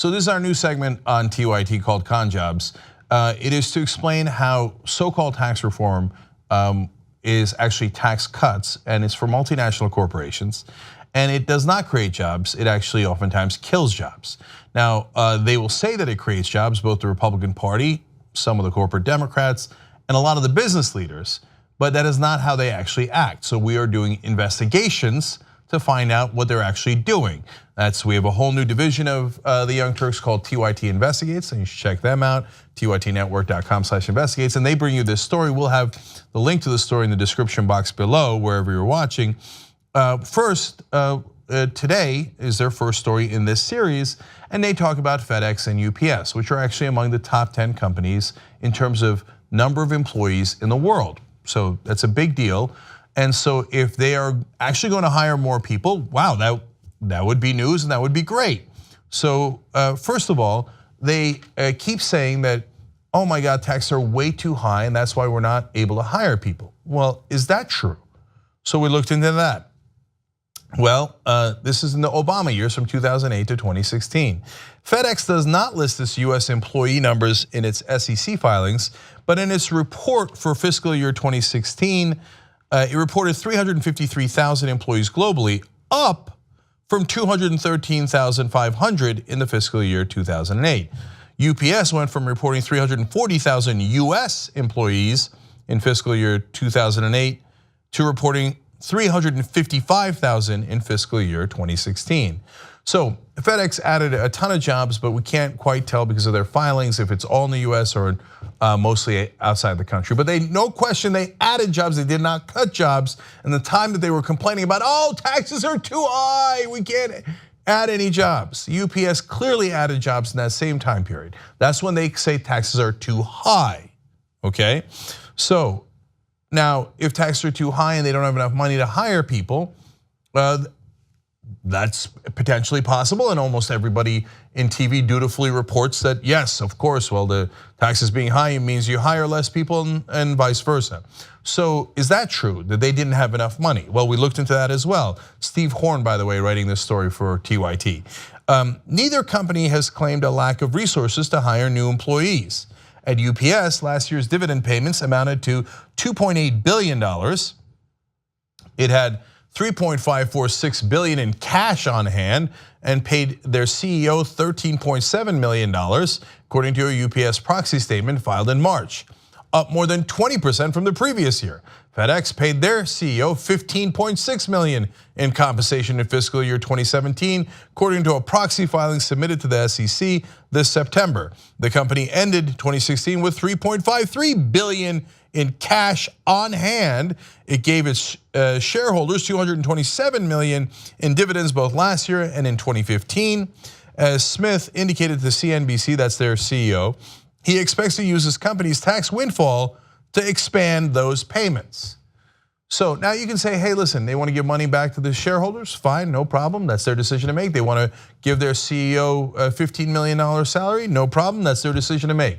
So this is our new segment on TYT called Con Jobs. It is to explain how so-called tax reform is actually tax cuts, and it's for multinational corporations. And it does not create jobs, it actually oftentimes kills jobs. Now, they will say that it creates jobs, both the Republican Party, some of the corporate Democrats, and a lot of the business leaders, but that is not how they actually act. So we are doing investigations to find out what they're actually doing. We have a whole new division of the Young Turks called TYT Investigates, and you should check them out, tytnetwork.com/investigates, and they bring you this story. We'll have the link to the story in the description box below, wherever you're watching. First, today is their first story in this series, and they talk about FedEx and UPS, which are actually among the top 10 companies in terms of number of employees in the world. So that's a big deal. And so if they are actually going to hire more people, wow, that would be news and that would be great. So first of all, they keep saying that, oh my God, taxes are way too high and that's why we're not able to hire people. Well, is that true? So we looked into that. Well, this is in the Obama years from 2008 to 2016. FedEx does not list its US employee numbers in its SEC filings, but in its report for fiscal year 2016, it reported 353,000 employees globally, up from 213,500 in the fiscal year 2008. UPS went from reporting 340,000 US employees in fiscal year 2008 to reporting 355,000 in fiscal year 2016. So FedEx added a ton of jobs, but we can't quite tell because of their filings if it's all in the US or mostly outside the country. But no question, they added jobs, they did not cut jobs. And the time that they were complaining about, oh, taxes are too high, we can't add any jobs. UPS clearly added jobs in that same time period. That's when they say taxes are too high, okay? So now, if taxes are too high and they don't have enough money to hire people, that's potentially possible, and almost everybody in TV dutifully reports that, yes, of course, well, the taxes being high means you hire less people and vice versa. So is that true, that they didn't have enough money? Well, we looked into that as well. Steve Horn, by the way, writing this story for TYT. Neither company has claimed a lack of resources to hire new employees. At UPS, last year's dividend payments amounted to $2.8 billion. It had $3.546 billion in cash on hand and paid their CEO $13.7 million, according to a UPS proxy statement filed in March, up more than 20% from the previous year. FedEx paid their CEO $15.6 million in compensation in fiscal year 2017, according to a proxy filing submitted to the SEC this September. The company ended 2016 with $3.53 billion in cash on hand. It gave its shareholders $227 million in dividends both last year and in 2015. As Smith indicated to CNBC, that's their CEO, he expects to use his company's tax windfall to expand those payments. So now you can say, hey, listen, they want to give money back to the shareholders, fine, no problem, that's their decision to make. They want to give their CEO a $15 million salary, no problem, that's their decision to make.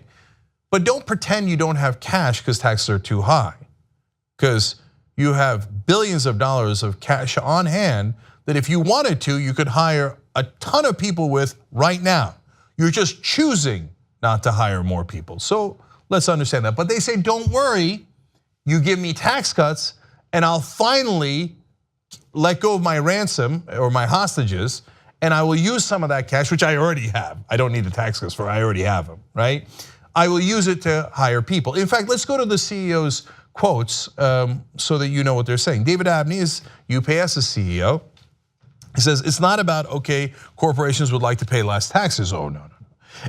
But don't pretend you don't have cash because taxes are too high, because you have billions of dollars of cash on hand that if you wanted to, you could hire a ton of people with right now. You're just choosing not to hire more people. So let's understand that. But they say, don't worry, you give me tax cuts and I'll finally let go of my ransom or my hostages, and I will use some of that cash, which I already have. I don't need the tax cuts for, I already have them, right? I will use it to hire people. In fact, let's go to the CEO's quotes so that you know what they're saying. David Abney is UPS's CEO. He says, it's not about, okay, corporations would like to pay less taxes. Oh, no.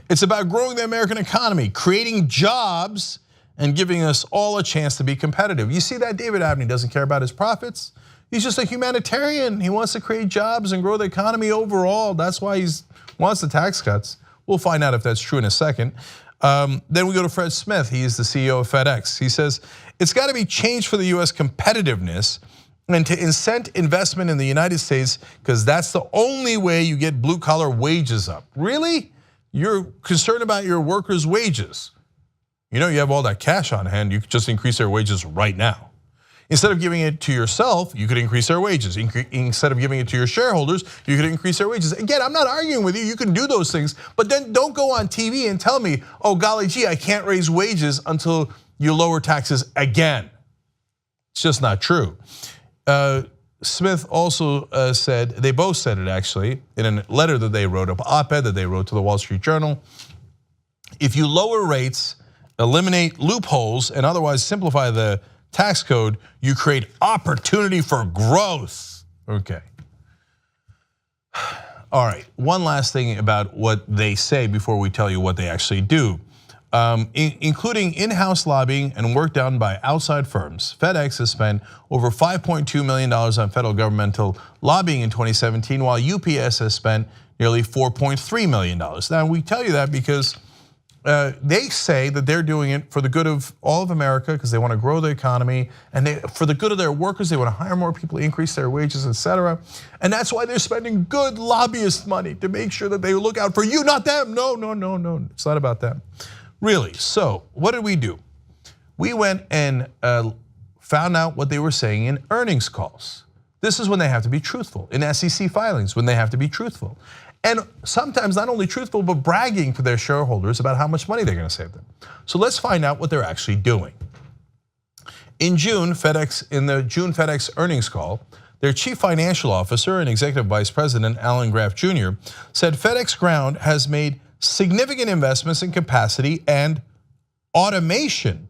It's about growing the American economy, creating jobs, and giving us all a chance to be competitive. You see that David Abney doesn't care about his profits. He's just a humanitarian. He wants to create jobs and grow the economy overall. That's why he wants the tax cuts. We'll find out if that's true in a second. Then we go to Fred Smith. He is the CEO of FedEx. He says, it's got to be changed for the US competitiveness and to incent investment in the United States, because that's the only way you get blue collar wages up. Really? You're concerned about your workers' wages. You know, you have all that cash on hand, you could just increase their wages right now. Instead of giving it to yourself, you could increase their wages. Instead of giving it to your shareholders, you could increase their wages. Again, I'm not arguing with you. You can do those things, but then don't go on TV and tell me, oh, golly gee, I can't raise wages until you lower taxes again. It's just not true. Smith also said, they both said it actually, in a letter that they wrote, an op-ed that they wrote to the Wall Street Journal. If you lower rates, eliminate loopholes, and otherwise simplify the tax code, you create opportunity for growth. Okay. All right, one last thing about what they say before we tell you what they actually do. Including in-house lobbying and work done by outside firms. FedEx has spent over $5.2 million on federal governmental lobbying in 2017, while UPS has spent nearly $4.3 million. Now, we tell you that because they say that they're doing it for the good of all of America because they want to grow the economy, and for the good of their workers, they want to hire more people, increase their wages, etc. And that's why they're spending good lobbyist money to make sure that they look out for you, not them. No, it's not about them. Really, so what did we do? We went and found out what they were saying in earnings calls. This is when they have to be truthful, in SEC filings, when they have to be truthful. And sometimes not only truthful, but bragging to their shareholders about how much money they're gonna save them. So let's find out what they're actually doing. In June, in the June FedEx earnings call, their chief financial officer and executive vice president, Alan Graf Jr., said FedEx Ground has made significant investments in capacity and automation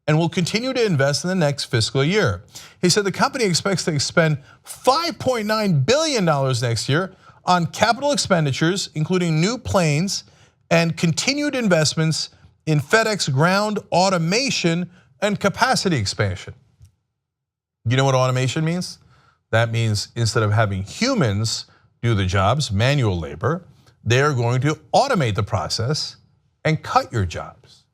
and will continue to invest in the next fiscal year. He said the company expects to spend $5.9 billion next year on capital expenditures, including new planes and continued investments in FedEx Ground automation and capacity expansion. You know what automation means? That means instead of having humans do the jobs, manual labor, they're going to automate the process and cut your jobs.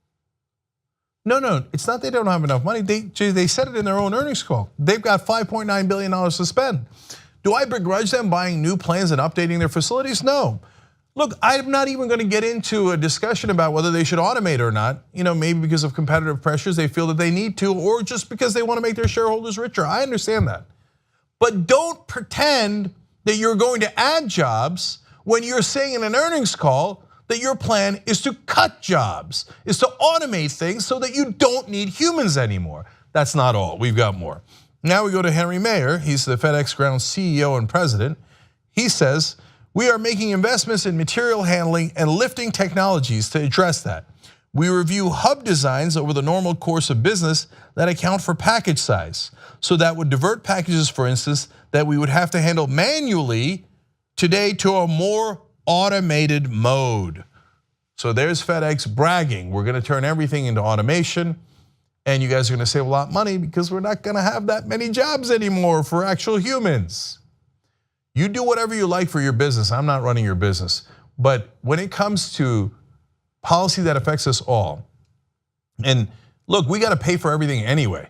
No, it's not they don't have enough money. They said it in their own earnings call. They've got $5.9 billion to spend. Do I begrudge them buying new planes and updating their facilities? No. Look, I'm not even going to get into a discussion about whether they should automate or not. Maybe because of competitive pressures, they feel that they need to, or just because they want to make their shareholders richer. I understand that. But don't pretend that you're going to add jobs when you're saying in an earnings call that your plan is to cut jobs, is to automate things so that you don't need humans anymore. That's not all, we've got more. Now we go to Henry Mayer, he's the FedEx Ground CEO and president. He says, we are making investments in material handling and lifting technologies to address that. We review hub designs over the normal course of business that account for package size. So that would divert packages, for instance, that we would have to handle manually today to a more automated mode. So there's FedEx bragging. We're gonna turn everything into automation, and you guys are gonna save a lot of money because we're not gonna have that many jobs anymore for actual humans. You do whatever you like for your business. I'm not running your business. But when it comes to policy that affects us all, and look, we gotta pay for everything anyway.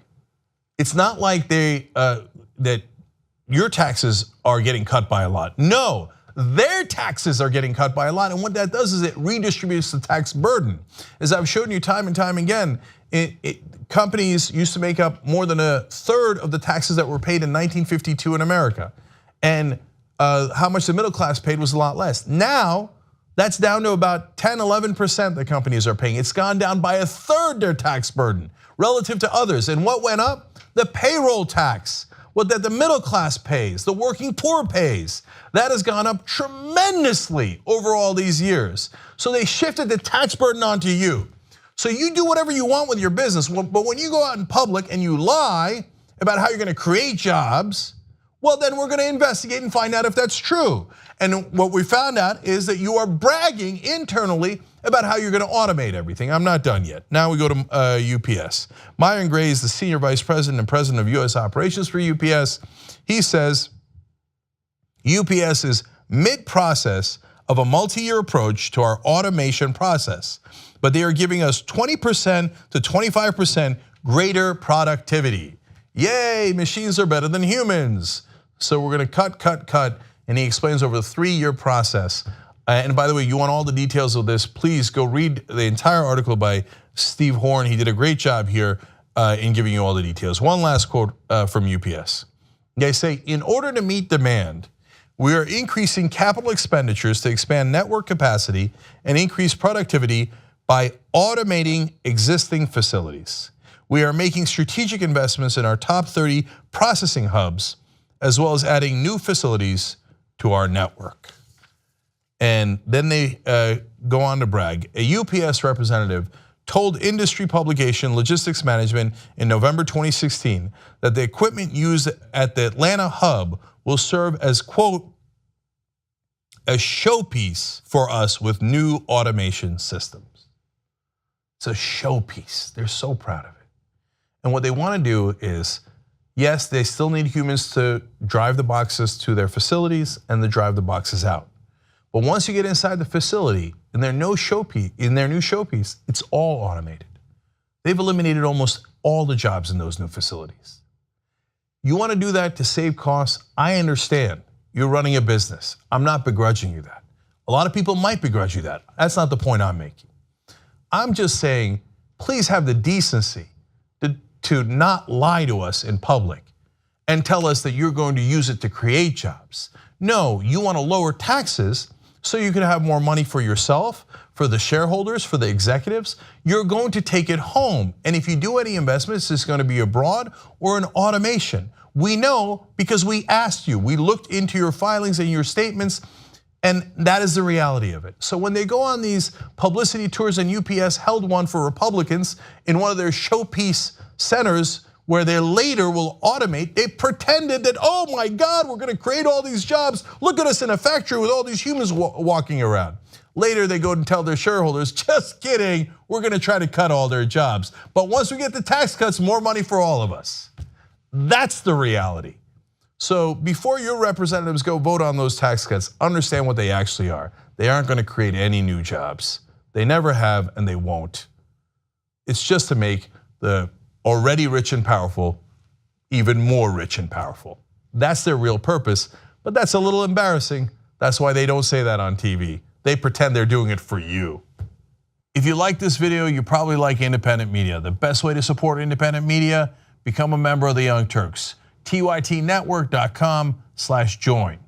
It's not like that your taxes are getting cut by a lot. No, their taxes are getting cut by a lot, and what that does is it redistributes the tax burden. As I've shown you time and time again, companies used to make up more than a third of the taxes that were paid in 1952 in America. And how much the middle class paid was a lot less. Now, that's down to about 10, 11% that companies are paying. It's gone down by a third their tax burden relative to others. And what went up? The payroll tax. What that the middle class pays, the working poor pays. That has gone up tremendously over all these years. So they shifted the tax burden onto you. So you do whatever you want with your business, but when you go out in public and you lie about how you're gonna create jobs, well then we're gonna investigate and find out if that's true. And what we found out is that you are bragging internally about how you're gonna automate everything. I'm not done yet. Now we go to UPS. Myron Gray is the senior vice president and president of US operations for UPS. He says UPS is mid-process of a multi-year approach to our automation process, but they are giving us 20% to 25% greater productivity. Yay, machines are better than humans. So we're gonna cut, and he explains over a 3-year process. And by the way, you want all the details of this, please go read the entire article by Steve Horn. He did a great job here in giving you all the details. One last quote from UPS. They say, in order to meet demand, we are increasing capital expenditures to expand network capacity and increase productivity by automating existing facilities. We are making strategic investments in our top 30 processing hubs, as well as adding new facilities to our network. And then they go on to brag. A UPS representative told industry publication Logistics Management in November 2016 that the equipment used at the Atlanta hub will serve as, quote, a showpiece for us with new automation systems. It's a showpiece. They're so proud of it. And what they want to do is, yes, they still need humans to drive the boxes to their facilities and to drive the boxes out. But once you get inside the facility, in their new showpiece, it's all automated. They've eliminated almost all the jobs in those new facilities. You want to do that to save costs? I understand. You're running a business. I'm not begrudging you that. A lot of people might begrudge you that. That's not the point I'm making. I'm just saying, please have the decency to not lie to us in public and tell us that you're going to use it to create jobs. No, you want to lower taxes so you can have more money for yourself, for the shareholders, for the executives. You're going to take it home. And if you do any investments, it's going to be abroad or in automation. We know because we asked you. We looked into your filings and your statements, and that is the reality of it. So when they go on these publicity tours, and UPS held one for Republicans in one of their showpiece centers where they later will automate, they pretended that, oh my God, we're going to create all these jobs. Look at us in a factory with all these humans walking around. Later they go and tell their shareholders, just kidding, we're going to try to cut all their jobs. But once we get the tax cuts, more money for all of us. That's the reality. So before your representatives go vote on those tax cuts, understand what they actually are. They aren't going to create any new jobs. They never have and they won't. It's just to make the already rich and powerful even more rich and powerful. That's their real purpose, but that's a little embarrassing. That's why they don't say that on TV. They pretend they're doing it for you. If you like this video, you probably like independent media. The best way to support independent media, become a member of the Young Turks. TYTnetwork.com/join.